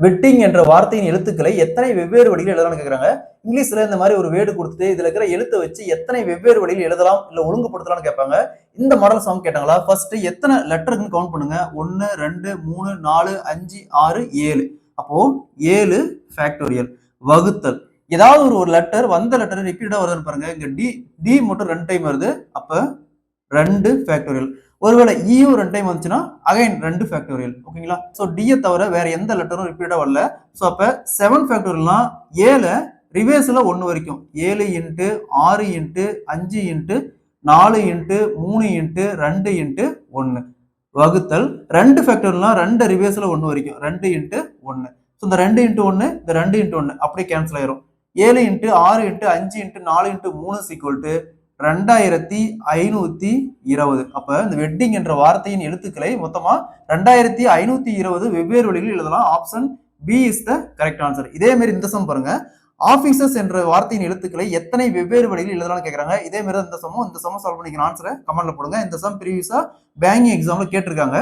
Wedding என்ற வார்த்தையின் எழுத்துக்களை எத்தனை வெவ்வேறு வழியில் எழுதலாம்னு கேக்குறாங்க. இங்கிலீஷ்ல இந்த மாதிரி ஒரு வேர்டு கொடுத்துட்டு இதுல இருக்கிற எழுத்தை வச்சு எத்தனை வெவ்வேறு வழியில் எழுதலாம் இல்ல ஒழுங்குபடுத்தலாம்னு கேட்பாங்க. இந்த மாடல் சம் கேட்டாங்களா, ஃபர்ஸ்ட் எத்தனை லெட்டர்னு கவுண்ட் பண்ணுங்க. 1 2 3 4 5 6 7. அப்போ 7 ஃபேக்டோரியல் வகுத்தல். ஏதாவது ஒரு லெட்டர் வந்த லெட்டர் ரிப்பீட்டடா வருதுன்னு பாருங்க. இங்க டி மட்டும் 2 டைம் வருது, அப்ப 2 ஃபேக்டோரியல். ஒருவேளை ஈயும் 2 டைம் வந்துச்சுன்னா அகைன் 2 ஃபேக்டோரியல். ஓகேங்களா? சோ டியை தவிர வேற எந்த லெட்டரும் ரிப்பீட்டடா வரல. சோ அப்ப 7 ஃபேக்டோரியல்னா 7 ரிவர்ஸ்ல 1 வரைக்கும் 7 into 6 into 5 into 4 into 3 into 2 into 1 வகுத்தல் 2 ஃபேக்டோரியல்னா 2 ரிவர்ஸ்ல 1 வரைக்கும் 2 இன்ட்டு 1. ஸோ இந்த 2 இன்ட்டு 1 இந்த 2 இன்ட்டு 1 அப்படியே கேன்சல் ஆயிரும். 7 into 6 into 5 into 4 into 3 equal to 2520. அப்ப இந்த வெட்டிங் என்ற வார்த்தையின் எழுத்துக்களை மொத்தமா 2520 வெவ்வேறு வழிகளில் எழுதலாம். Option B is the correct answer. இதே மாதிரி இந்த சம் பாருங்க. ஆபீசர்ஸ் என்ற வார்த்தையின் எழுத்துக்களை எத்தனை வெவ்வேறு வழிகளில் எழுதலாம்னு கேக்குறாங்க. இதே மாதிரி இந்த சம் சால்வ் பண்ணிக்கிற ஆன்சரை கமெண்ட்ல போடுங்க. இந்த சம் ப்ரீவியஸா பேங்கிங் எக்ஸாம்ல கேட்டிருக்காங்க.